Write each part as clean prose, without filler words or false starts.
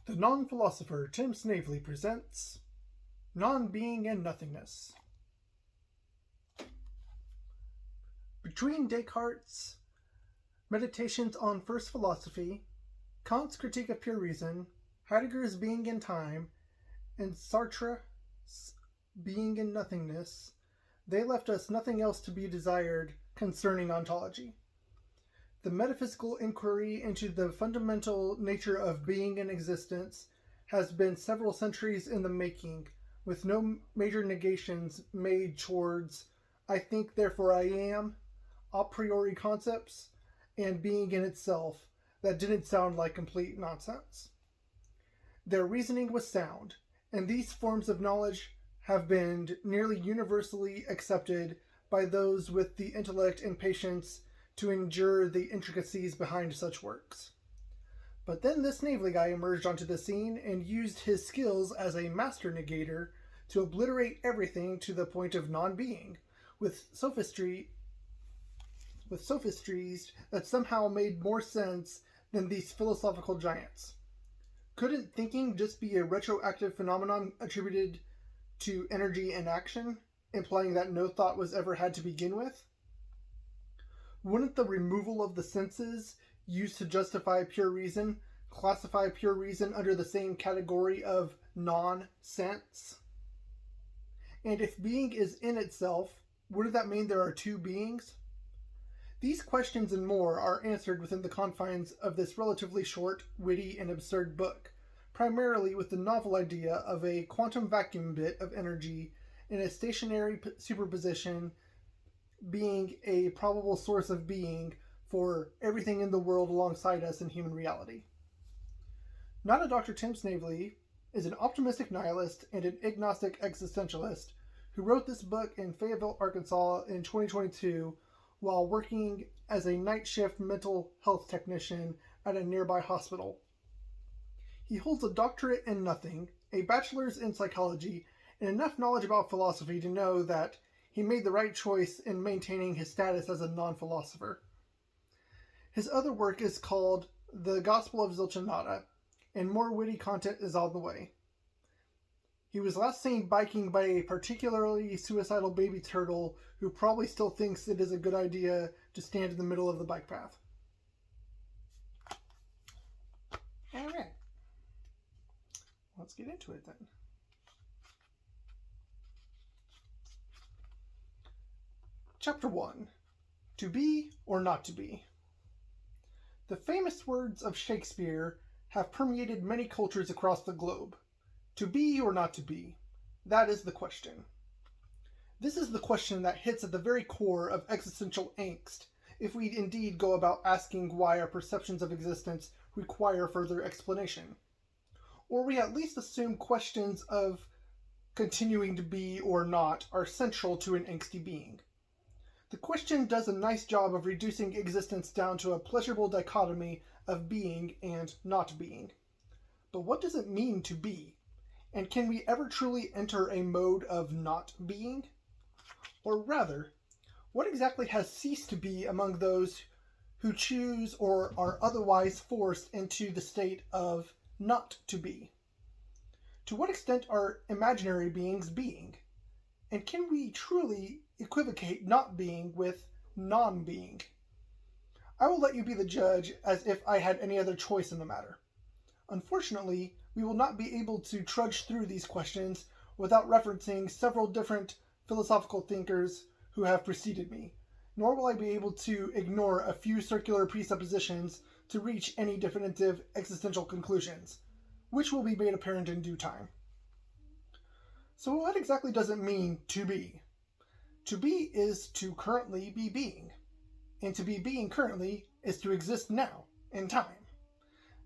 The non-philosopher Tim Snavely presents Non-Being and Nothingness. Between Descartes' Meditations on First Philosophy, Kant's Critique of Pure Reason, Heidegger's Being and Time, and Sartre's Being and Nothingness, they left us nothing else to be desired concerning ontology. The metaphysical inquiry into the fundamental nature of being and existence has been several centuries in the making, with no major negations made towards I think therefore I am, a priori concepts, and being in itself that didn't sound like complete nonsense. Their reasoning was sound, and these forms of knowledge have been nearly universally accepted by those with the intellect and patience to endure the intricacies behind such works. But then this Snavely guy emerged onto the scene and used his skills as a master negator to obliterate everything to the point of non-being, with sophistries that somehow made more sense than these philosophical giants. Couldn't thinking just be a retroactive phenomenon attributed to energy and action, implying that no thought was ever had to begin with? Wouldn't the removal of the senses used to justify pure reason classify pure reason under the same category of non-sense? And if being is in itself, wouldn't that mean there are two beings? These questions and more are answered within the confines of this relatively short, witty, and absurd book, primarily with the novel idea of a quantum vacuum bit of energy in a stationary superposition being a probable source of being for everything in the world alongside us in human reality. Not a Dr. Tim Snavely is an optimistic nihilist and an agnostic existentialist who wrote this book in Fayetteville, Arkansas in 2022 while working as a night shift mental health technician at a nearby hospital. He holds a doctorate in nothing, a bachelor's in psychology, and enough knowledge about philosophy to know that he made the right choice in maintaining his status as a non-philosopher. His other work is called The Gospel of Zilchanata, and more witty content is on the way. He was last seen biking by a particularly suicidal baby turtle who probably still thinks it is a good idea to stand in the middle of the bike path. All right. Let's get into it then. Chapter 1. To be or not to be. The famous words of Shakespeare have permeated many cultures across the globe. To be or not to be? That is the question. This is the question that hits at the very core of existential angst, if we indeed go about asking why our perceptions of existence require further explanation. Or we at least assume questions of continuing to be or not are central to an angsty being. The question does a nice job of reducing existence down to a pleasurable dichotomy of being and not being. But what does it mean to be? And can we ever truly enter a mode of not being? Or rather, what exactly has ceased to be among those who choose or are otherwise forced into the state of not to be? To what extent are imaginary beings being? And can we truly equivocate not being with non-being? I will let you be the judge as if I had any other choice in the matter. Unfortunately, we will not be able to trudge through these questions without referencing several different philosophical thinkers who have preceded me, nor will I be able to ignore a few circular presuppositions to reach any definitive existential conclusions, which will be made apparent in due time. So what exactly does it mean to be? To be is to currently be being, and to be being currently is to exist now, in time.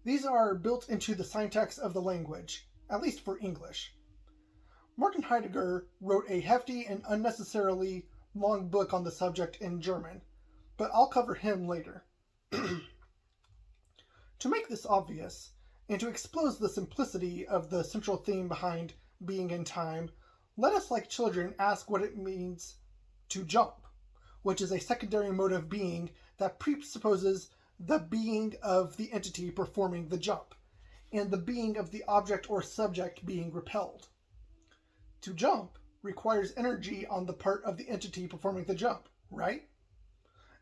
These are built into the syntax of the language, at least for English. Martin Heidegger wrote a hefty and unnecessarily long book on the subject in German, but I'll cover him later. To make this obvious, and to expose the simplicity of the central theme behind being in time, let us, like children, ask what it means to jump, which is a secondary mode of being that presupposes the being of the entity performing the jump, and the being of the object or subject being repelled. To jump requires energy on the part of the entity performing the jump, right?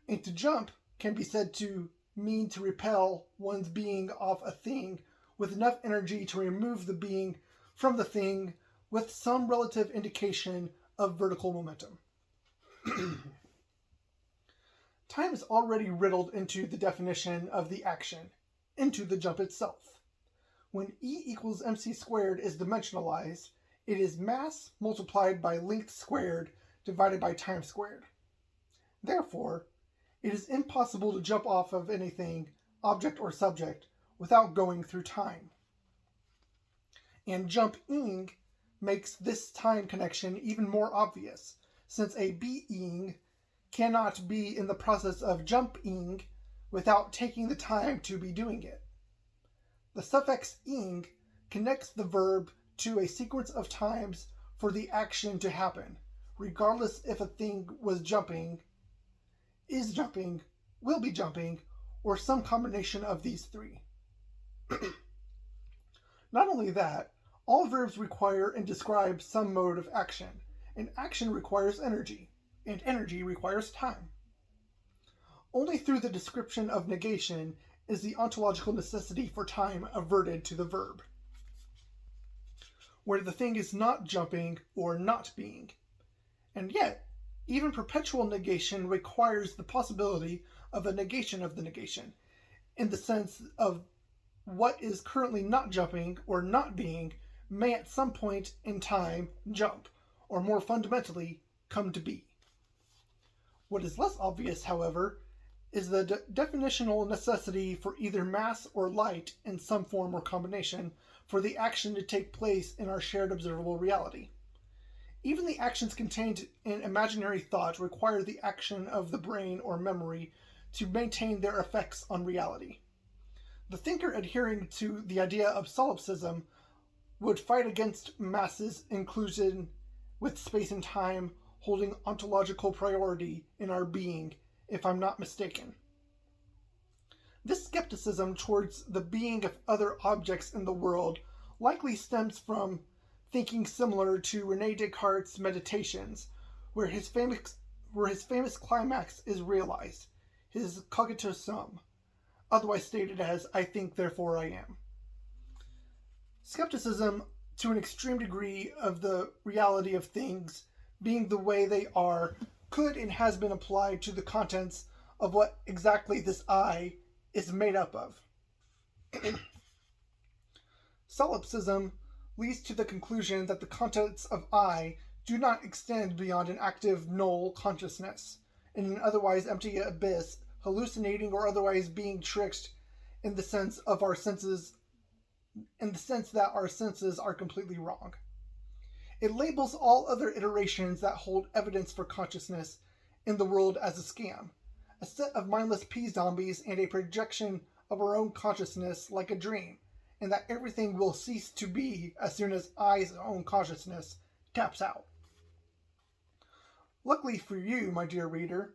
And to jump can be said to mean to repel one's being off a thing with enough energy to remove the being from the thing with some relative indication of vertical momentum. Time is already riddled into the definition of the action, into the jump itself. When E equals mc squared is dimensionalized, it is mass multiplied by length squared divided by time squared. Therefore, it is impossible to jump off of anything, object or subject, without going through time. And jumping makes this time connection even more obvious, since a being cannot be in the process of jumping without taking the time to be doing it. The suffix ing connects the verb to a sequence of times for the action to happen, regardless if a thing was jumping, is jumping, will be jumping, or some combination of these three. Not only that, all verbs require and describe some mode of action, and action requires energy, and energy requires time. Only through the description of negation is the ontological necessity for time averted to the verb, where the thing is not jumping or not being. And yet, even perpetual negation requires the possibility of a negation of the negation, in the sense of what is currently not jumping or not being may at some point in time jump, or more fundamentally, come to be. What is less obvious, however, is the definitional necessity for either mass or light in some form or combination for the action to take place in our shared observable reality. Even the actions contained in imaginary thought require the action of the brain or memory to maintain their effects on reality. The thinker adhering to the idea of solipsism would fight against masses inclusion with space and time holding ontological priority in our being, if I'm not mistaken. This skepticism towards the being of other objects in the world likely stems from thinking similar to René Descartes' Meditations, where his famous climax is realized, his cogito sum, otherwise stated as I think, therefore I am. Skepticism to an extreme degree of the reality of things being the way they are could and has been applied to the contents of what exactly this I is made up of. Solipsism leads to the conclusion that the contents of I do not extend beyond an active null consciousness, in an otherwise empty abyss, hallucinating or otherwise being tricked in the sense that our senses are completely wrong. It labels all other iterations that hold evidence for consciousness in the world as a scam, a set of mindless pea-zombies and a projection of our own consciousness like a dream, and that everything will cease to be as soon as I's own consciousness taps out. Luckily for you, my dear reader,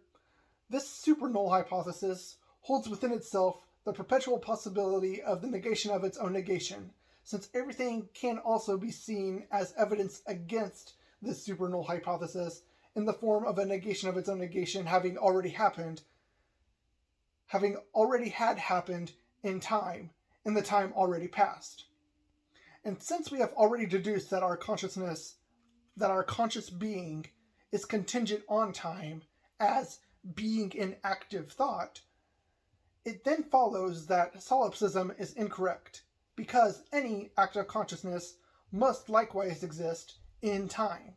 this super-null hypothesis holds within itself the perpetual possibility of the negation of its own negation, since everything can also be seen as evidence against this super-null hypothesis in the form of a negation of its own negation having already happened in time, in the time already past. And since we have already deduced that our conscious being is contingent on time as being in active thought, it then follows that solipsism is incorrect, because any active consciousness must likewise exist in time.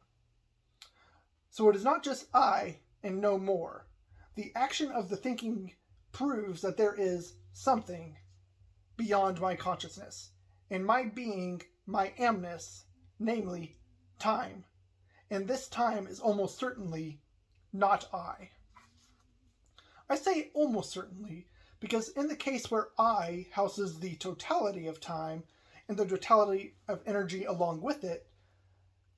So it is not just I and no more. The action of the thinking proves that there is something beyond my consciousness, and my being, my amness, namely time. And this time is almost certainly not I. I say almost certainly because in the case where I houses the totality of time and the totality of energy along with it,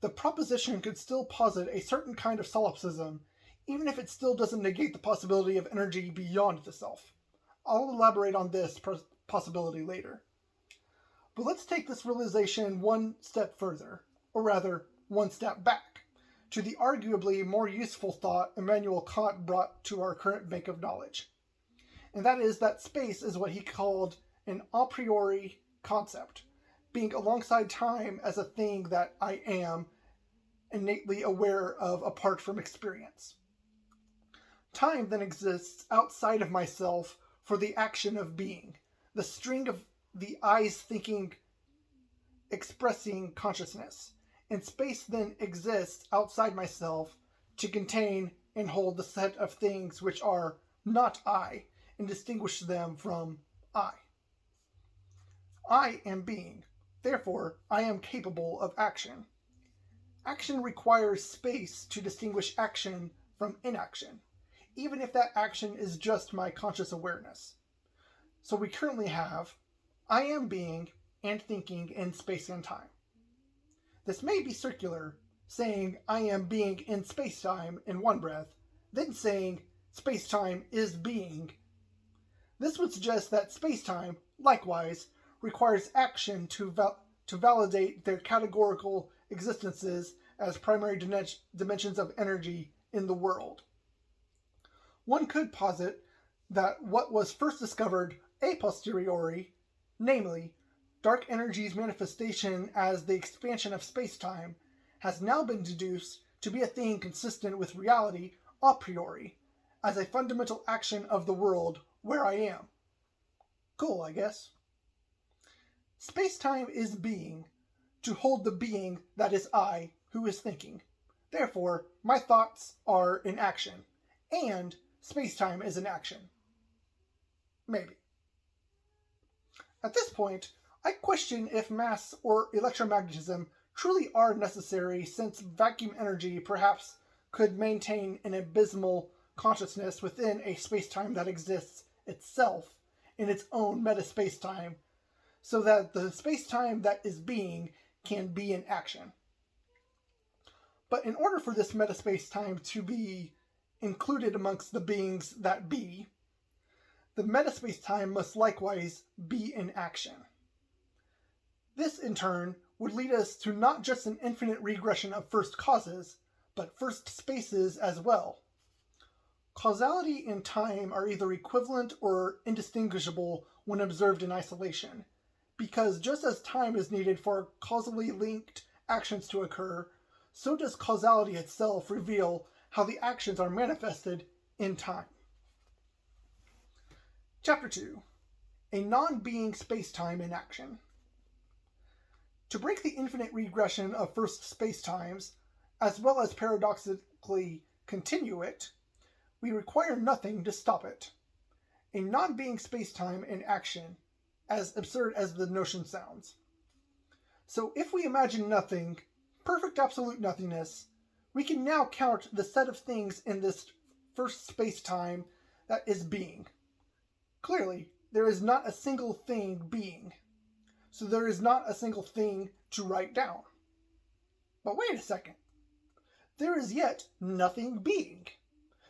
the proposition could still posit a certain kind of solipsism, even if it still doesn't negate the possibility of energy beyond the self. I'll elaborate on this possibility later. But let's take this realization one step further, or rather, one step back, to the arguably more useful thought Immanuel Kant brought to our current bank of knowledge. And that is that space is what he called an a priori concept, being alongside time as a thing that I am innately aware of apart from experience. Time then exists outside of myself for the action of being, the string of the eyes thinking, expressing consciousness, and space then exists outside myself to contain and hold the set of things which are not I, and distinguish them from I. I am being, therefore I am capable of action. Action requires space to distinguish action from inaction, even if that action is just my conscious awareness. So we currently have I am being and thinking in space and time. This may be circular, saying I am being in space-time in one breath, then saying space-time is being. This would suggest that space-time, likewise, requires action to validate their categorical existences as primary dimensions of energy in the world. One could posit that what was first discovered a posteriori, namely, dark energy's manifestation as the expansion of space-time, has now been deduced to be a thing consistent with reality a priori, as a fundamental action of the world where I am. Cool, I guess. Space-time is being, to hold the being that is I, who is thinking. Therefore, my thoughts are in action, and space-time is in action. Maybe. At this point, I question if mass or electromagnetism truly are necessary, since vacuum energy perhaps could maintain an abysmal consciousness within a space-time that exists itself in its own meta-space-time, so that the space-time that is being can be in action. But in order for this meta-space-time to be included amongst the beings that be, the meta-space-time must likewise be in action. This, in turn, would lead us to not just an infinite regression of first causes, but first spaces as well. Causality and time are either equivalent or indistinguishable when observed in isolation, because just as time is needed for causally linked actions to occur, so does causality itself reveal how the actions are manifested in time. Chapter 2. A non-being space-time in action. To break the infinite regression of first space-times, as well as paradoxically continue it, we require nothing to stop it. A non-being space-time in action, as absurd as the notion sounds. So if we imagine nothing, perfect absolute nothingness, we can now count the set of things in this first space-time that is being. Clearly, there is not a single thing being, so there is not a single thing to write down. But wait a second. There is yet nothing being.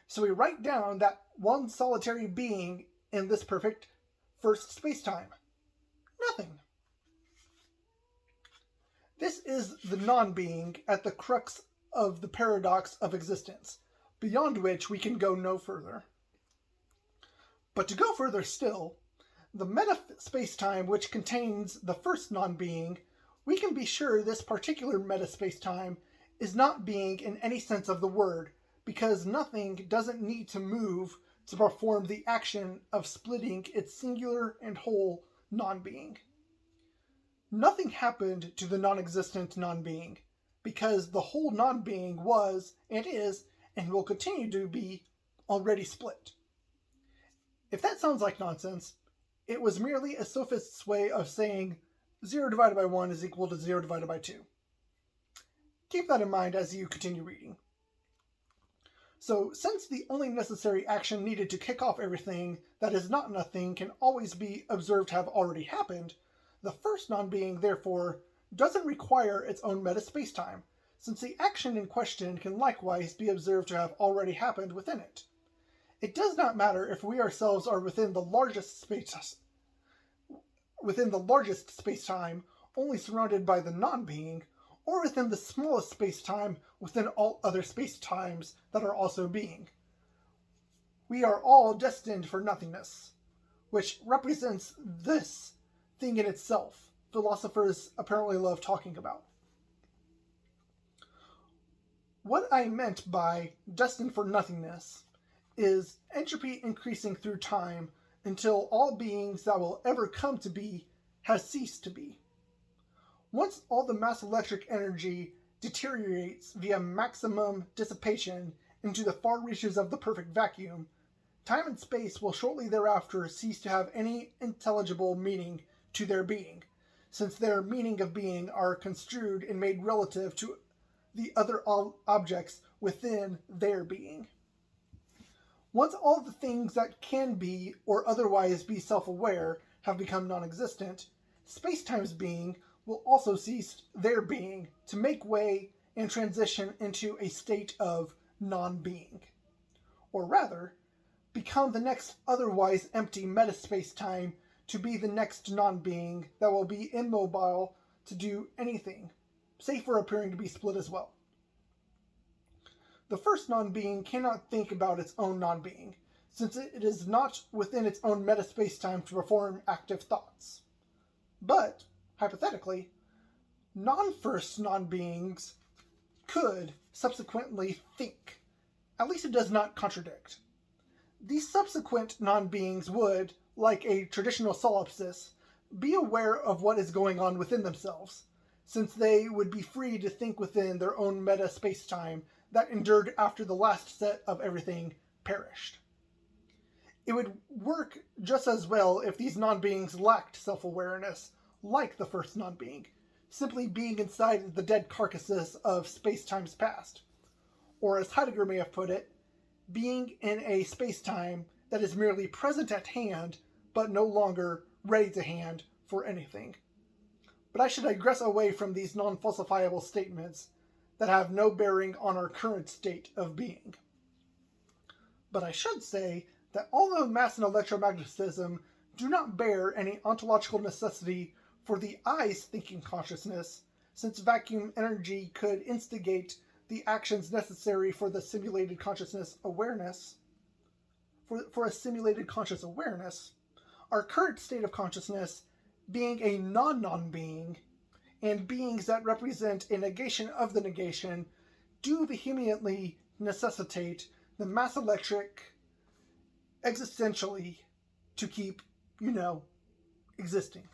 So we write down that one solitary being in this perfect first space-time. Nothing. This is the non-being at the crux of the paradox of existence, beyond which we can go no further. But to go further still, the meta-space-time which contains the first non-being, we can be sure this particular meta-space-time is not being in any sense of the word, because nothing doesn't need to move to perform the action of splitting its singular and whole non-being. Nothing happened to the non-existent non-being, because the whole non-being was, and is, and will continue to be, already split. If that sounds like nonsense, it was merely a sophist's way of saying 0 divided by 1 is equal to 0 divided by 2. Keep that in mind as you continue reading. So, since the only necessary action needed to kick off everything that is not nothing can always be observed to have already happened, the first non-being, therefore, doesn't require its own meta-spacetime, since the action in question can likewise be observed to have already happened within it. It does not matter if we ourselves are within the largest within the largest space-time, only surrounded by the non-being, or within the smallest space-time within all other space-times that are also being. We are all destined for nothingness, which represents this thing in itself philosophers apparently love talking about. What I meant by destined for nothingness is entropy increasing through time until all beings that will ever come to be has ceased to be. Once all the mass electric energy deteriorates via maximum dissipation into the far reaches of the perfect vacuum, time and space will shortly thereafter cease to have any intelligible meaning to their being, since their meaning of being are construed and made relative to the other objects within their being. Once all the things that can be or otherwise be self-aware have become non-existent, space-time's being will also cease their being to make way and transition into a state of non-being. Or rather, become the next otherwise empty metaspace-time to be the next non-being that will be immobile to do anything, save for appearing to be split as well. The first non-being cannot think about its own non-being, since it is not within its own metaspace-time to perform active thoughts. But, hypothetically, non-first non-beings could subsequently think. At least it does not contradict. These subsequent non-beings would, like a traditional solipsist, be aware of what is going on within themselves, since they would be free to think within their own meta space-time that endured after the last set of everything perished. It would work just as well if these non-beings lacked self-awareness, like the first non-being, simply being inside the dead carcasses of space-times past. Or as Heidegger may have put it, being in a space-time that is merely present at hand, but no longer ready to hand for anything. But I should digress away from these non-falsifiable statements that have no bearing on our current state of being. But I should say that although mass and electromagnetism do not bear any ontological necessity for the I's thinking consciousness, since vacuum energy could instigate the actions necessary for the simulated consciousness awareness, for a simulated conscious awareness, our current state of consciousness being a non-being, and beings that represent a negation of the negation, do vehemently necessitate the mass electric existentially to keep, existing.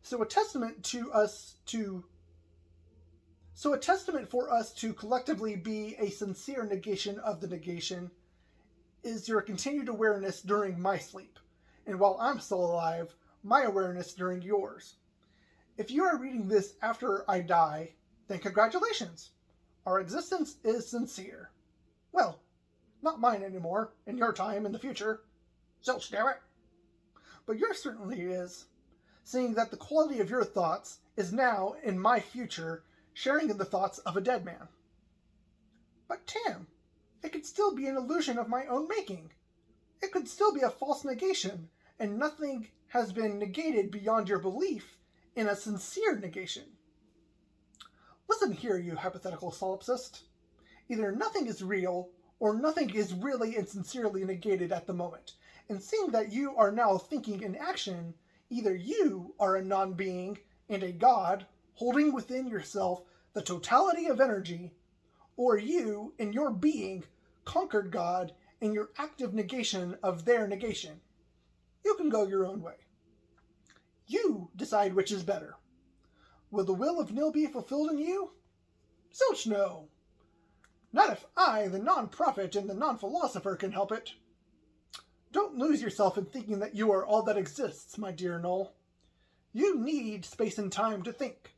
So a testament for us to collectively be a sincere negation of the negation is your continued awareness during my sleep, and while I'm still alive, my awareness during yours. If you are reading this after I die, then congratulations! Our existence is sincere. Well, not mine anymore, in your time in the future. Zilch, damn it! But yours certainly is, seeing that the quality of your thoughts is now, in my future, sharing in the thoughts of a dead man. But Tim, it could still be an illusion of my own making. It could still be a false negation, and nothing has been negated beyond your belief in a sincere negation. Listen here, you hypothetical solipsist. Either nothing is real, or nothing is really and sincerely negated at the moment. And seeing that you are now thinking in action, either you are a non-being and a god, holding within yourself the totality of energy, or you, in your being, conquered God in your active negation of their negation. You can go your own way. You decide which is better. Will the will of Nil be fulfilled in you? Zilch no. Not if I, the non-prophet and the non-philosopher, can help it. Don't lose yourself in thinking that you are all that exists, my dear Null. You need space and time to think.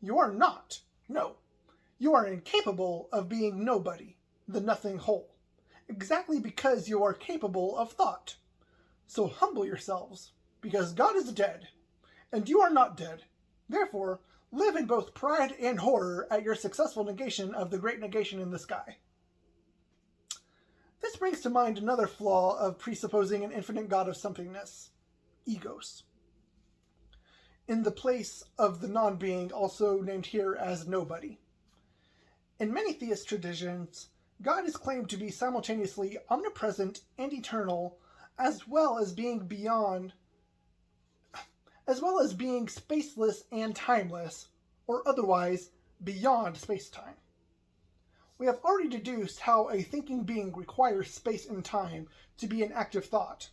You are not, no, you are incapable of being nobody, the nothing whole, exactly because you are capable of thought. So humble yourselves, because God is dead, and you are not dead. Therefore, live in both pride and horror at your successful negation of the great negation in the sky. This brings to mind another flaw of presupposing an infinite God of somethingness. egos, in the place of the non-being, also named here as nobody. In many theist traditions, God is claimed to be simultaneously omnipresent and eternal, as well as being spaceless and timeless, or otherwise beyond space-time. We have already deduced how a thinking being requires space and time to be an active thought.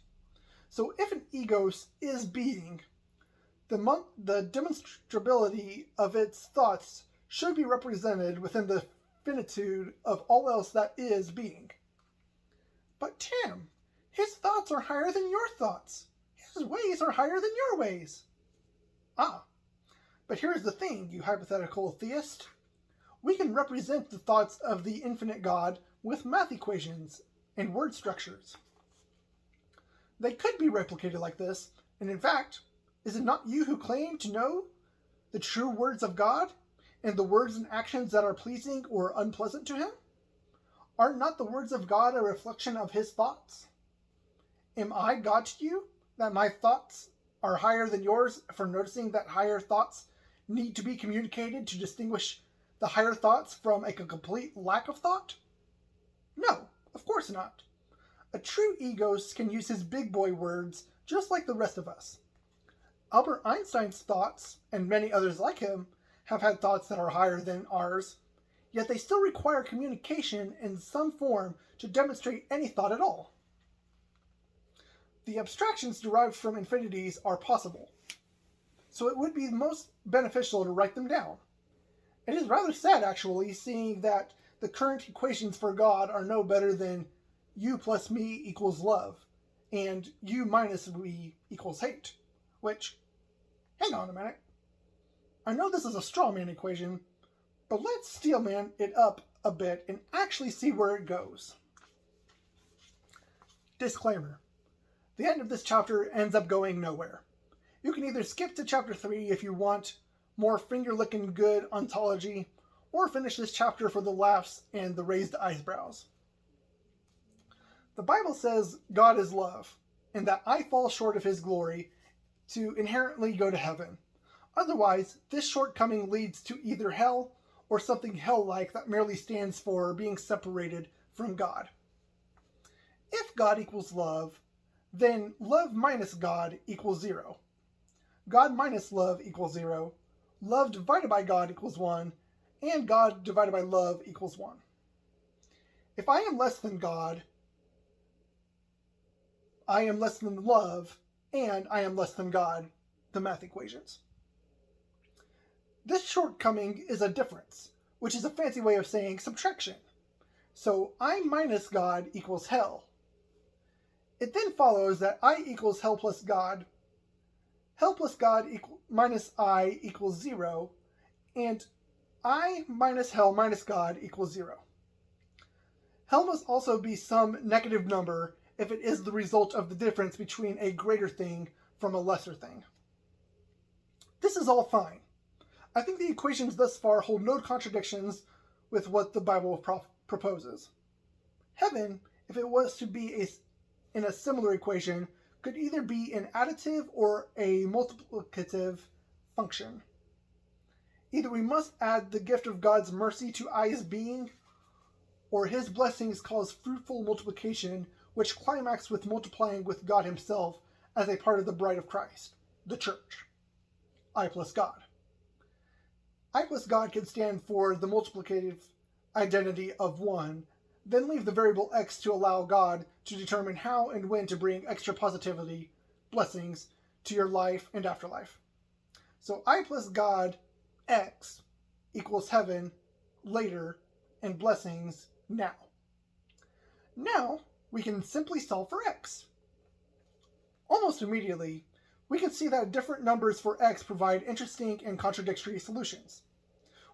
So if an egos is being, the demonstrability of its thoughts should be represented within the finitude of all else that is being. But Tim, his thoughts are higher than your thoughts. His ways are higher than your ways. Ah, but here's the thing, you hypothetical theist. We can represent the thoughts of the infinite God with math equations and word structures. They could be replicated like this, and in fact, is it not you who claim to know the true words of God and the words and actions that are pleasing or unpleasant to him? Are not the words of God a reflection of his thoughts? Am I God to you, that my thoughts are higher than yours for noticing that higher thoughts need to be communicated to distinguish the higher thoughts from a complete lack of thought? No, of course not. A true egos can use his big boy words just like the rest of us. Albert Einstein's thoughts, and many others like him, have had thoughts that are higher than ours, yet they still require communication in some form to demonstrate any thought at all. The abstractions derived from infinities are possible, so it would be most beneficial to write them down. It is rather sad, actually, seeing that the current equations for God are no better than you plus me equals love, and you minus me equals hate, which, hang on a minute. I know this is a straw man equation, but let's steel man it up a bit and actually see where it goes. Disclaimer. The end of this chapter ends up going nowhere. You can either skip to chapter 3 if you want more finger-licking good ontology, or finish this chapter for the laughs and the raised eyebrows. The Bible says God is love, and that I fall short of his glory to inherently go to heaven. Otherwise, this shortcoming leads to either hell or something hell-like that merely stands for being separated from God. If God equals love, then love minus God equals 0. God minus love equals 0. Love divided by God equals 1. And God divided by love equals 1. If I am less than God, I am less than love, and I am less than God, the math equations. This shortcoming is a difference, which is a fancy way of saying subtraction. So I minus God equals hell. It then follows that I equals hell plus God minus I equals 0, and I minus hell minus God equals 0. Hell must also be some negative number if it is the result of the difference between a greater thing from a lesser thing. This is all fine. I think the equations thus far hold no contradictions with what the Bible proposes. Heaven, if it was to be in a similar equation, could either be an additive or a multiplicative function. Either we must add the gift of God's mercy to I's being, or his blessings cause fruitful multiplication, which climax with multiplying with God himself as a part of the bride of Christ, the church. I plus God. I plus God can stand for the multiplicative identity of 1, then leave the variable x to allow God to determine how and when to bring extra positivity, blessings, to your life and afterlife. So I plus God x equals heaven later and blessings now. Now we can simply solve for x. Almost immediately, we can see that different numbers for x provide interesting and contradictory solutions.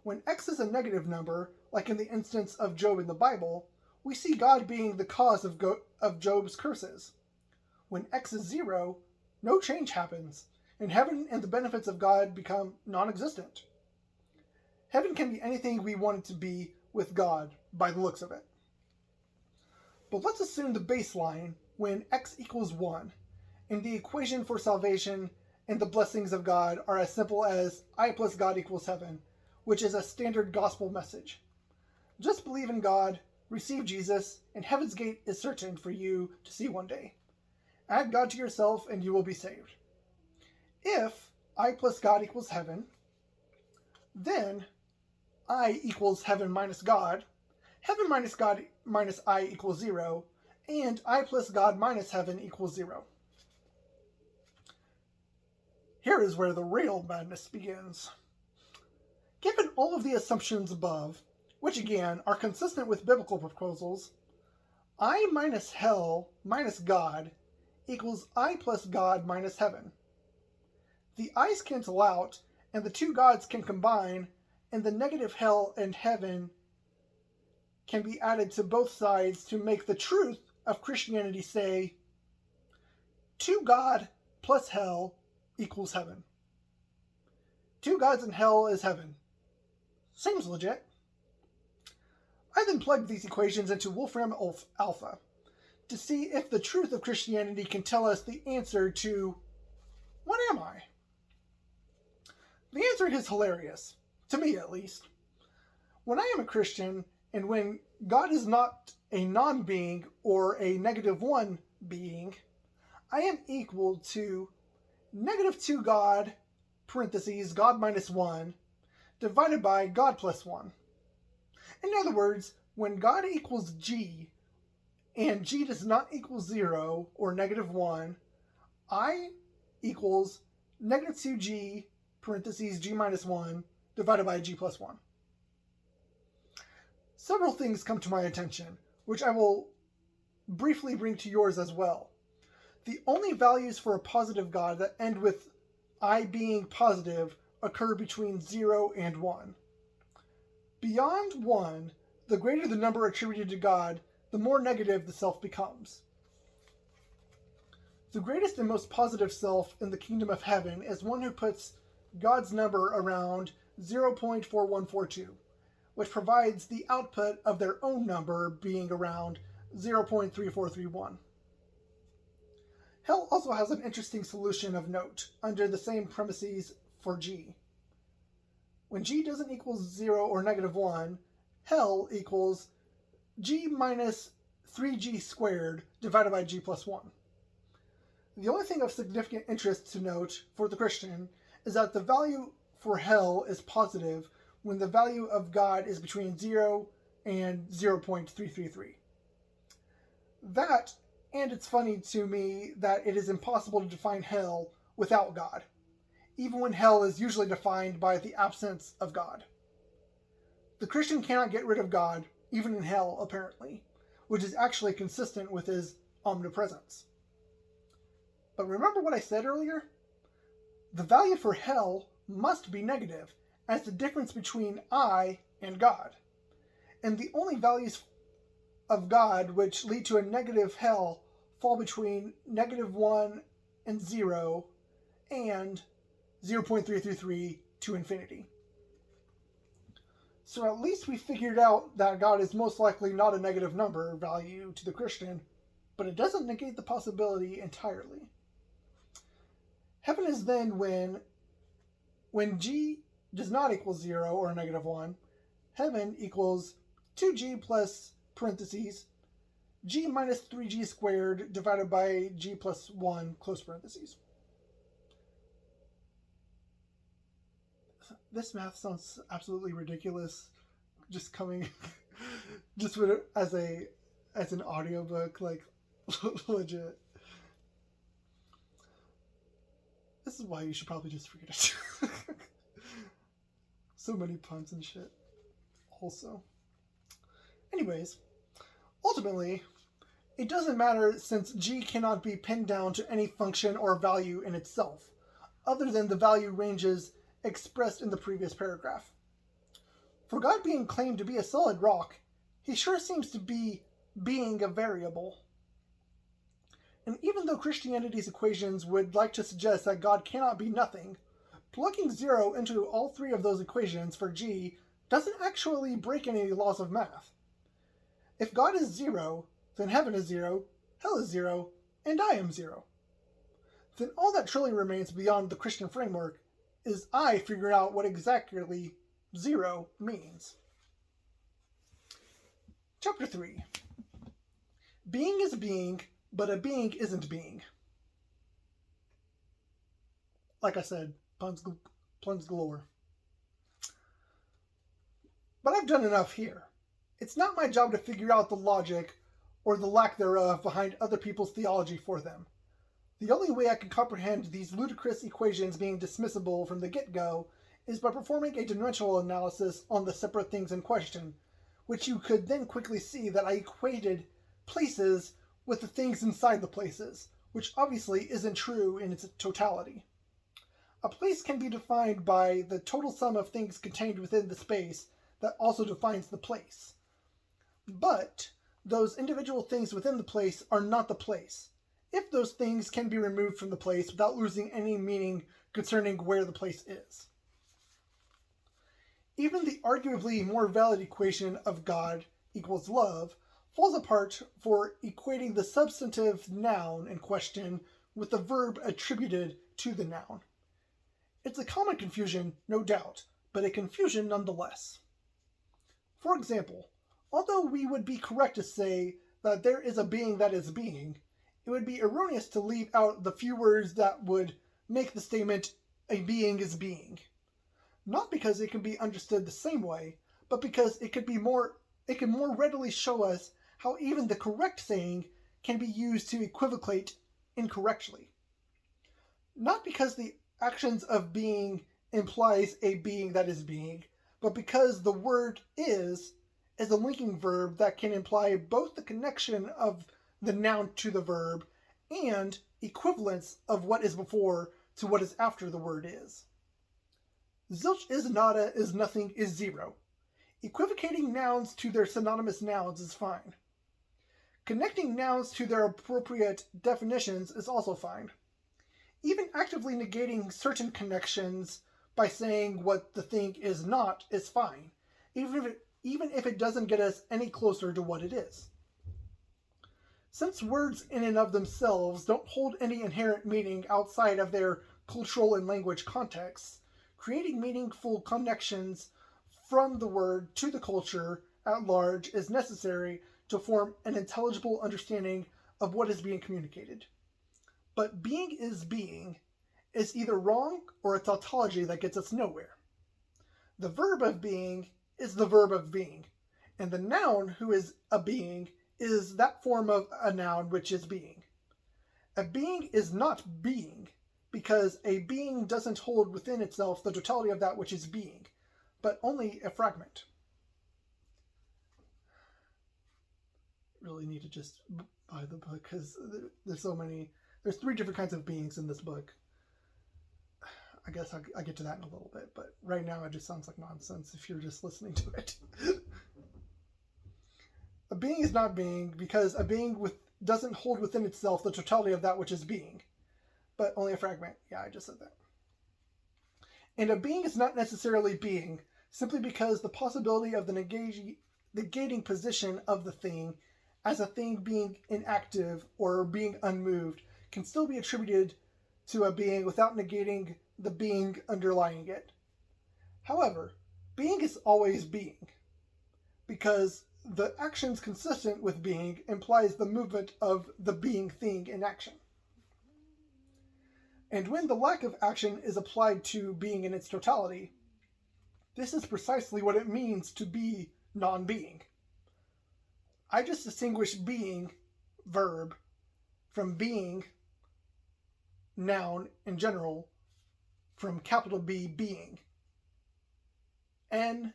When x is a negative number, like in the instance of Job in the Bible, we see God being the cause of Job's curses. When x is 0, no change happens, and heaven and the benefits of God become non-existent. Heaven can be anything we want it to be with God, by the looks of it. But let's assume the baseline when x equals 1, and the equation for salvation and the blessings of God are as simple as I plus God equals heaven, which is a standard gospel message. Just believe in God, receive Jesus, and heaven's gate is certain for you to see one day. Add God to yourself and you will be saved. If I plus God equals heaven, then I equals heaven minus God, heaven minus God minus I equals 0, and I plus God minus heaven equals 0. Here is where the real madness begins. Given all of the assumptions above, which again are consistent with biblical proposals, I minus hell minus God equals I plus God minus heaven. The i's cancel out, and the two gods can combine, and the negative hell and heaven can be added to both sides to make the truth of Christianity say, 2 God plus hell equals heaven. 2 gods and hell is heaven. Seems legit. I then plugged these equations into Wolfram Alpha to see if the truth of Christianity can tell us the answer to, what am I? The answer is hilarious, to me at least. When I am a Christian, and when God is not a non-being or a -1 being, I am equal to -2 God, parentheses, God minus 1, divided by God plus 1. In other words, when God equals G, and G does not equal 0 or -1, I equals -2G, parentheses, G minus 1, divided by G plus 1. Several things come to my attention, which I will briefly bring to yours as well. The only values for a positive God that end with I being positive occur between 0 and 1. Beyond 1, the greater the number attributed to God, the more negative the self becomes. The greatest and most positive self in the kingdom of heaven is one who puts God's number around 0.4142, which provides the output of their own number being around 0.3431. Hell also has an interesting solution of note under the same premises for G. When G doesn't equal 0 or -1, hell equals G minus 3G squared divided by G plus 1. The only thing of significant interest to note for the Christian is that the value for hell is positive when the value of God is between 0 and 0.333. That, and it's funny to me that it is impossible to define hell without God, even when hell is usually defined by the absence of God. The Christian cannot get rid of God, even in hell, apparently, which is actually consistent with his omnipresence. But remember what I said earlier? The value for hell must be negative, as the difference between I and God. And the only values of God which lead to a negative hell fall between -1 and 0 and 0.333 to infinity. So at least we figured out that God is most likely not a negative number value to the Christian, but it doesn't negate the possibility entirely. Heaven is then when G does not equal 0 or -1, heaven equals 2G plus parentheses G minus 3G squared divided by G plus 1 close parentheses. This math sounds absolutely ridiculous. Just coming, just with it as an audiobook, like legit. This is why you should probably just forget it. So many puns and shit. Also. Anyways, ultimately, it doesn't matter since G cannot be pinned down to any function or value in itself, other than the value ranges expressed in the previous paragraph. For God being claimed to be a solid rock, he sure seems to be being a variable. And even though Christianity's equations would like to suggest that God cannot be nothing, plugging 0 into all three of those equations for G doesn't actually break any laws of math. If God is 0, then heaven is 0, hell is 0, and I am 0. then all that truly remains beyond the Christian framework is I figuring out what exactly zero means. Chapter 3. Being is being, but a being isn't being. Like I said, puns galore. But I've done enough here. It's not my job to figure out the logic, or the lack thereof, behind other people's theology for them. The only way I can comprehend these ludicrous equations being dismissible from the get-go is by performing a dimensional analysis on the separate things in question, which you could then quickly see that I equated places with the things inside the places, which obviously isn't true in its totality. A place can be defined by the total sum of things contained within the space that also defines the place. But those individual things within the place are not the place, if those things can be removed from the place without losing any meaning concerning where the place is. Even the arguably more valid equation of God equals love falls apart for equating the substantive noun in question with the verb attributed to the noun. It's a common confusion, no doubt, but a confusion nonetheless. For example, although we would be correct to say that there is a being that is being, it would be erroneous to leave out the few words that would make the statement, a being is being. Not because it can be understood the same way, but because it can more readily show us how even the correct saying can be used to equivocate incorrectly. Not because the actions of being implies a being that is being, but because the word is a linking verb that can imply both the connection of the noun to the verb and equivalence of what is before to what is after the word is. Zilch is nada is nothing is zero. Equivocating nouns to their synonymous nouns is fine. Connecting nouns to their appropriate definitions is also fine. Even actively negating certain connections by saying what the thing is not is fine, even if it doesn't get us any closer to what it is. Since words in and of themselves don't hold any inherent meaning outside of their cultural and language contexts, creating meaningful connections from the word to the culture at large is necessary to form an intelligible understanding of what is being communicated. But being is either wrong or a tautology that gets us nowhere. The verb of being is the verb of being, and the noun who is a being is that form of a noun which is being. A being is not being, because a being doesn't hold within itself the totality of that which is being, but only a fragment. Really need to just buy the book because there's so many. There's 3 different kinds of beings in this book. I guess I'll get to that in a little bit, but right now it just sounds like nonsense if you're just listening to it. A being is not being because a being doesn't hold within itself the totality of that which is being, but only a fragment. Yeah, I just said that. And a being is not necessarily being simply because the possibility of the negating position of the thing as a thing being inactive or being unmoved can still be attributed to a being without negating the being underlying it. However, being is always being, because the actions consistent with being implies the movement of the being thing in action. And when the lack of action is applied to being in its totality, this is precisely what it means to be non-being. I just distinguish being, verb, from being, noun in general, from capital B, being. N,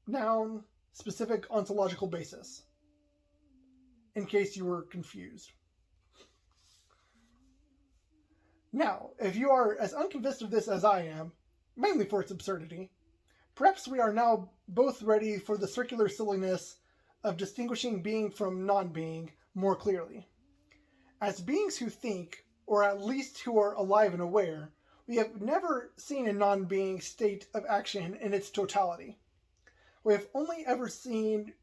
noun, specific ontological basis. In case you were confused. Now, if you are as unconvinced of this as I am, mainly for its absurdity, perhaps we are now both ready for the circular silliness of distinguishing being from non-being more clearly. As beings who think, or at least who are alive and aware, we have never seen a non-being state of action in its totality. We have only ever seen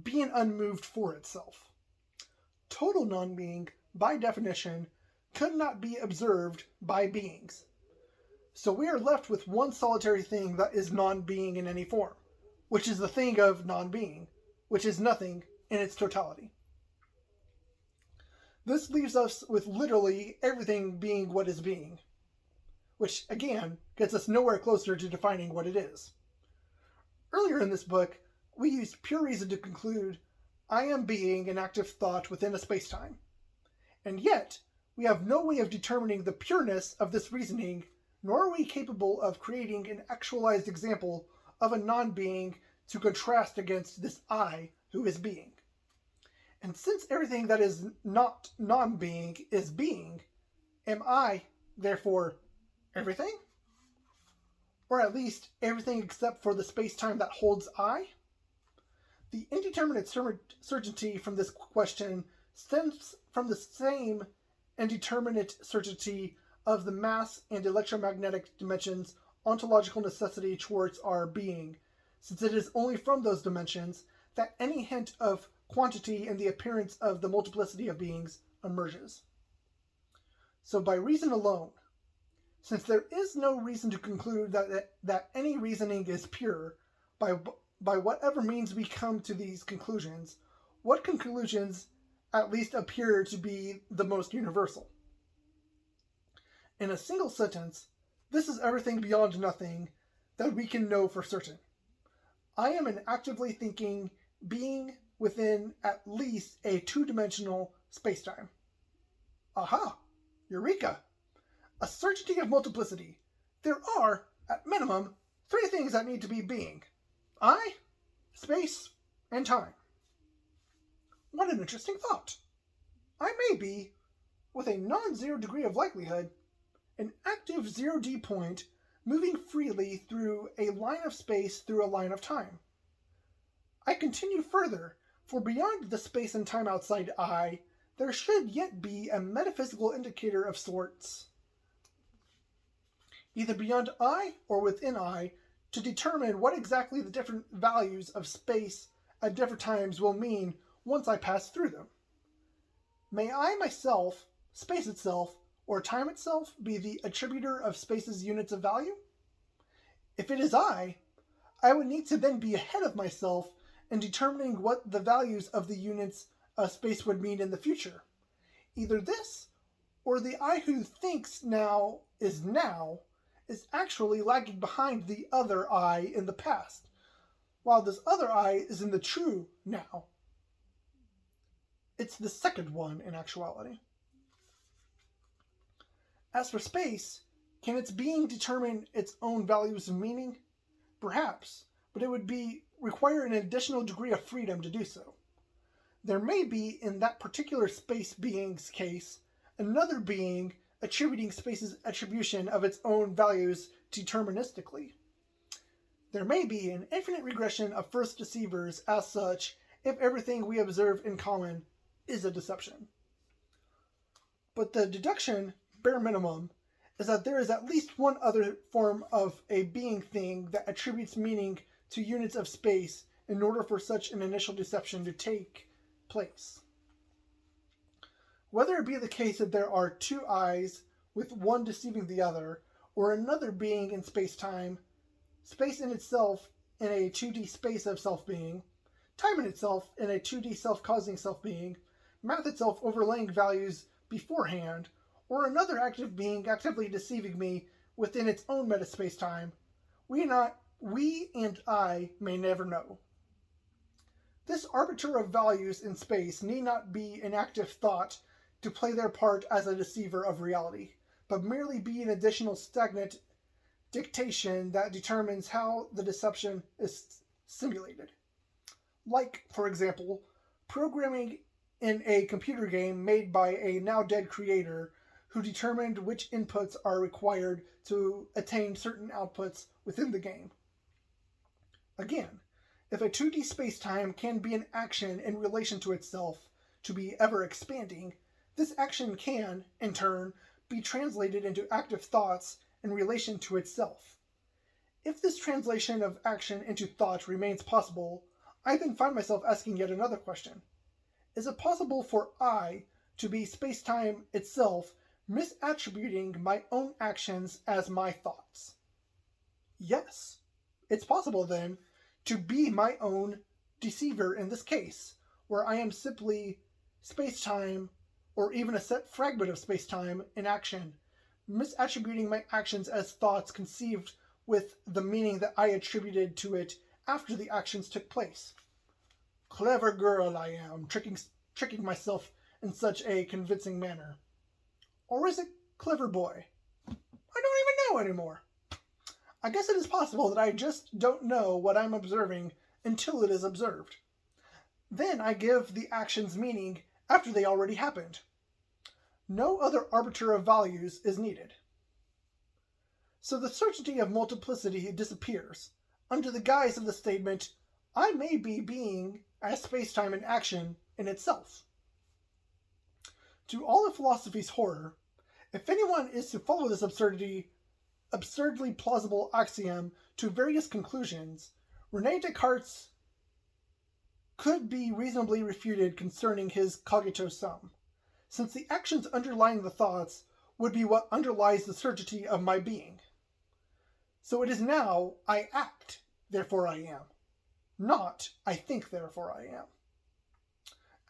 being unmoved for itself. Total non-being, by definition, could not be observed by beings. So we are left with one solitary thing that is non-being in any form, which is the thing of non-being, which is nothing in its totality. This leaves us with literally everything being what is being, which again gets us nowhere closer to defining what it is. Earlier in this book, we used pure reason to conclude I am being an active thought within a space-time. And yet, we have no way of determining the pureness of this reasoning, nor are we capable of creating an actualized example of a non-being to contrast against this I who is being. And since everything that is not non-being is being, am I, therefore, everything? Or at least everything except for the space-time that holds I? The indeterminate certainty from this question stems from the same indeterminate certainty of the mass and electromagnetic dimensions' ontological necessity towards our being, since it is only from those dimensions that any hint of quantity in the appearance of the multiplicity of beings emerges. So by reason alone, since there is no reason to conclude that any reasoning is pure, by whatever means we come to these conclusions, what conclusions at least appear to be the most universal? In a single sentence, this is everything beyond nothing that we can know for certain. I am an actively thinking being within at least a two-dimensional spacetime. Aha! Eureka! A certainty of multiplicity. There are, at minimum, three things that need to be being. I, space, and time. What an interesting thought. I may be, with a non-zero degree of likelihood, an active 0D point moving freely through a line of space through a line of time. I continue further, for beyond the space and time outside I, there should yet be a metaphysical indicator of sorts, either beyond I or within I, to determine what exactly the different values of space at different times will mean once I pass through them. May I myself, space itself, or time itself be the attributor of space's units of value? If it is I would need to then be ahead of myself in determining what the values of the units of space would mean in the future. Either this, or the I who thinks now is actually lagging behind the other I in the past, while this other I is in the true now. It's the second one in actuality. As for space, can its being determine its own values of meaning? Perhaps, but it would require an additional degree of freedom to do so. There may be, in that particular space being's case, another being attributing space's attribution of its own values deterministically. There may be an infinite regression of first deceivers as such if everything we observe in common is a deception. But the deduction, bare minimum, is that there is at least one other form of a being thing that attributes meaning to units of space in order for such an initial deception to take place. Whether it be the case that there are two eyes with one deceiving the other, or another being in space-time, space in itself in a 2D space of self-being, time in itself in a 2D self-causing self-being, math itself overlaying values beforehand, or another active being actively deceiving me within its own meta-space-time, we and I may never know. This arbiter of values in space need not be an active thought to play their part as a deceiver of reality, but merely be an additional stagnant dictation that determines how the deception is simulated. Like, for example, programming in a computer game made by a now dead creator who determined which inputs are required to attain certain outputs within the game. Again, if a 2D spacetime can be an action in relation to itself, to be ever expanding, this action can, in turn, be translated into active thoughts in relation to itself. If this translation of action into thought remains possible, I then find myself asking yet another question. Is it possible for I to be spacetime itself misattributing my own actions as my thoughts. Yes, it's possible then to be my own deceiver in this case, where I am simply space-time or even a set fragment of space-time in action, misattributing my actions as thoughts conceived with the meaning that I attributed to it after the actions took place. Clever girl I am, tricking myself in such a convincing manner. Or is it clever boy? I don't even know anymore. I guess it is possible that I just don't know what I'm observing until it is observed. Then I give the actions meaning after they already happened. No other arbiter of values is needed. So the certainty of multiplicity disappears under the guise of the statement, I may be being as space-time in action in itself. To all of philosophy's horror, if anyone is to follow this absurdly plausible axiom to various conclusions, René Descartes could be reasonably refuted concerning his cogito sum, since the actions underlying the thoughts would be what underlies the certainty of my being. So it is now, I act, therefore I am, not, I think, therefore I am.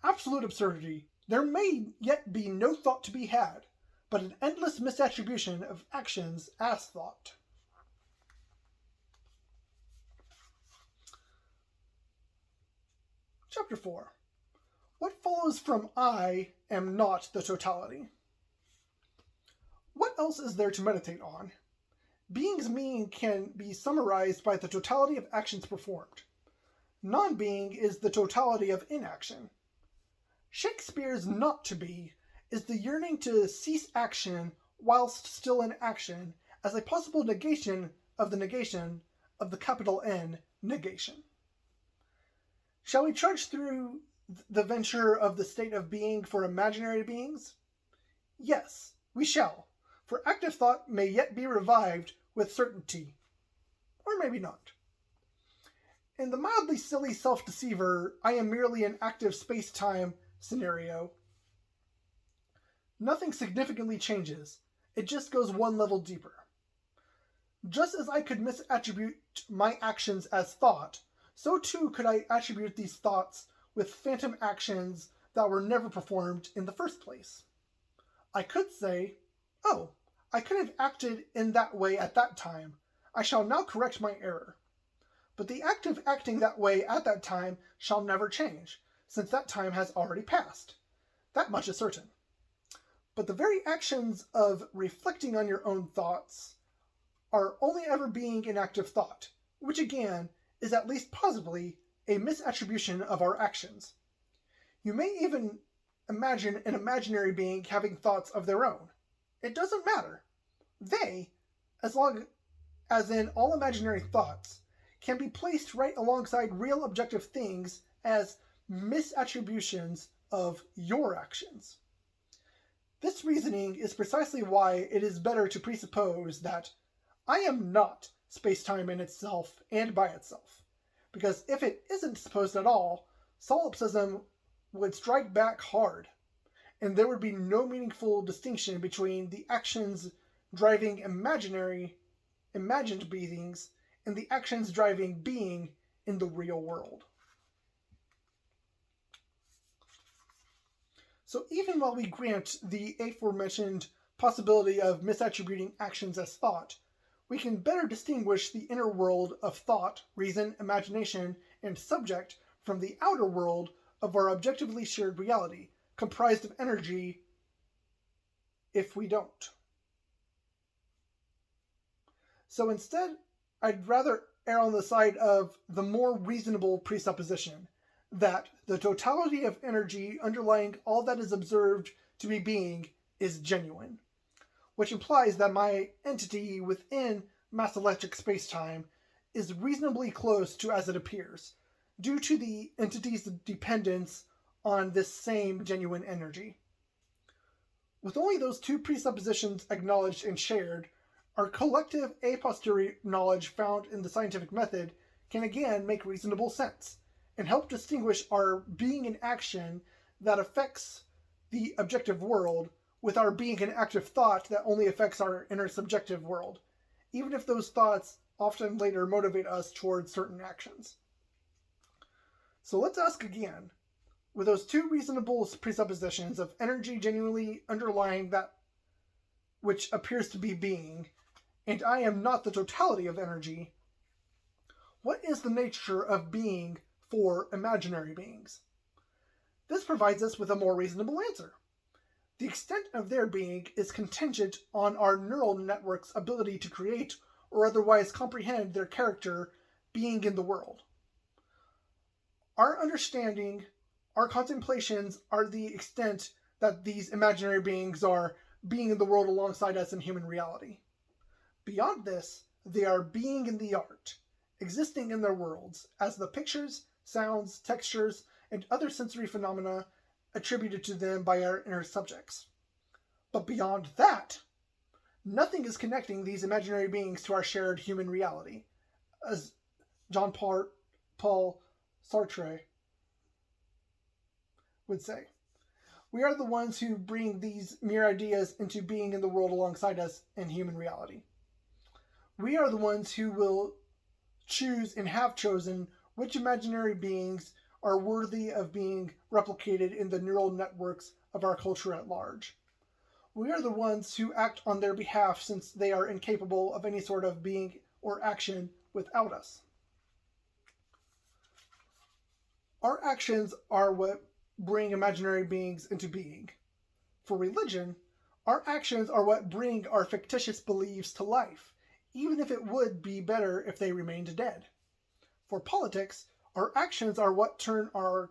Absolute absurdity. There may yet be no thought to be had, but an endless misattribution of actions as thought. Chapter 4. What follows from I am not the totality? What else is there to meditate on? Being's meaning can be summarized by the totality of actions performed. Non-being is the totality of inaction. Shakespeare's not to be is the yearning to cease action whilst still in action as a possible negation of the capital N negation. Shall we trudge through the venture of the state of being for imaginary beings? Yes, we shall, for active thought may yet be revived with certainty, or maybe not. In the mildly silly self-deceiver, I am merely an active space-time scenario, nothing significantly changes. It just goes one level deeper. Just as I could misattribute my actions as thought, so too could I attribute these thoughts with phantom actions that were never performed in the first place. I could say, oh, I could have acted in that way at that time. I shall now correct my error. But the act of acting that way at that time shall never change, since that time has already passed. That much is certain. But the very actions of reflecting on your own thoughts are only ever being an active thought, which again is at least possibly a misattribution of our actions. You may even imagine an imaginary being having thoughts of their own. It doesn't matter. They, as long as in all imaginary thoughts, can be placed right alongside real objective things as misattributions of your actions. This reasoning is precisely why it is better to presuppose that I am not space-time in itself and by itself, because if it isn't supposed at all, solipsism would strike back hard, and there would be no meaningful distinction between the actions driving imagined beings and the actions driving being in the real world. So even while we grant the aforementioned possibility of misattributing actions as thought, we can better distinguish the inner world of thought, reason, imagination, and subject from the outer world of our objectively shared reality, comprised of energy, if we don't. So instead, I'd rather err on the side of the more reasonable presupposition that the totality of energy underlying all that is observed to be being is genuine, which implies that my entity within mass electric spacetime is reasonably close to as it appears, due to the entity's dependence on this same genuine energy. With only those two presuppositions acknowledged and shared, our collective a posteriori knowledge found in the scientific method can again make reasonable sense, and help distinguish our being in action that affects the objective world with our being an active thought that only affects our inner subjective world, even if those thoughts often later motivate us towards certain actions. So let's ask again, with those two reasonable presuppositions of energy genuinely underlying that which appears to be being, and I am not the totality of energy, what is the nature of being for imaginary beings? This provides us with a more reasonable answer. The extent of their being is contingent on our neural network's ability to create or otherwise comprehend their character being in the world. Our understanding, our contemplations are the extent that these imaginary beings are being in the world alongside us in human reality. Beyond this, they are being in the art, existing in their worlds as the pictures, sounds, textures, and other sensory phenomena attributed to them by our inner subjects. But beyond that, nothing is connecting these imaginary beings to our shared human reality, as Jean-Paul Sartre would say. We are the ones who bring these mere ideas into being in the world alongside us in human reality. We are the ones who will choose and have chosen which imaginary beings are worthy of being replicated in the neural networks of our culture at large. We are the ones who act on their behalf since they are incapable of any sort of being or action without us. Our actions are what bring imaginary beings into being. For religion, our actions are what bring our fictitious beliefs to life, even if it would be better if they remained dead. For politics, our actions are what turn our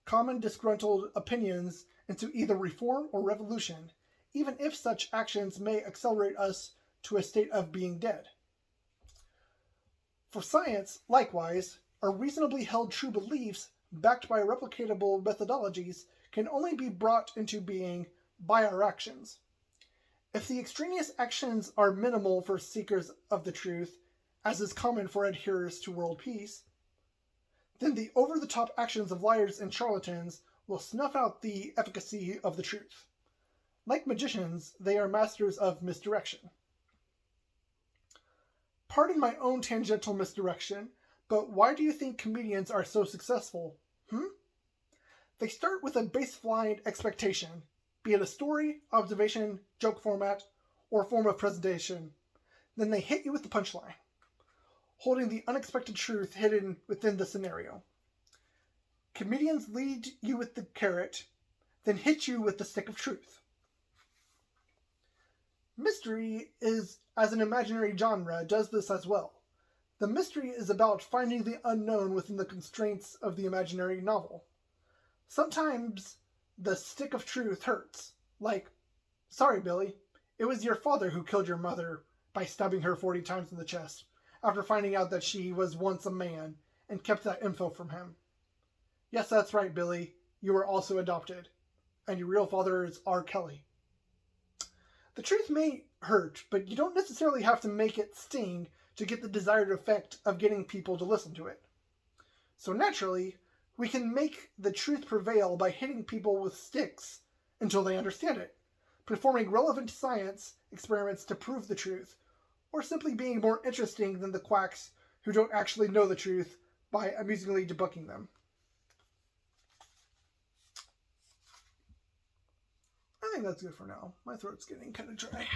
common disgruntled opinions into either reform or revolution, even if such actions may accelerate us to a state of being dead. For science, likewise, our reasonably held true beliefs, backed by replicatable methodologies, can only be brought into being by our actions. If the extraneous actions are minimal for seekers of the truth, as is common for adherers to world peace, then the over-the-top actions of liars and charlatans will snuff out the efficacy of the truth. Like magicians, they are masters of misdirection. Pardon my own tangential misdirection, but why do you think comedians are so successful? They start with a baseline expectation, be it a story, observation, joke format, or form of presentation. Then they hit you with the punchline, holding the unexpected truth hidden within the scenario. Comedians lead you with the carrot, then hit you with the stick of truth. Mystery is, as an imaginary genre, does this as well. The mystery is about finding the unknown within the constraints of the imaginary novel. Sometimes the stick of truth hurts, like, sorry, Billy, it was your father who killed your mother by stabbing her 40 times in the chest, after finding out that she was once a man and kept that info from him. Yes, that's right, Billy. You were also adopted, and your real father is R. Kelly. The truth may hurt, but you don't necessarily have to make it sting to get the desired effect of getting people to listen to it. So naturally, we can make the truth prevail by hitting people with sticks until they understand it, performing relevant science experiments to prove the truth, or simply being more interesting than the quacks who don't actually know the truth by amusingly debunking them. I think that's good for now. My throat's getting kind of dry.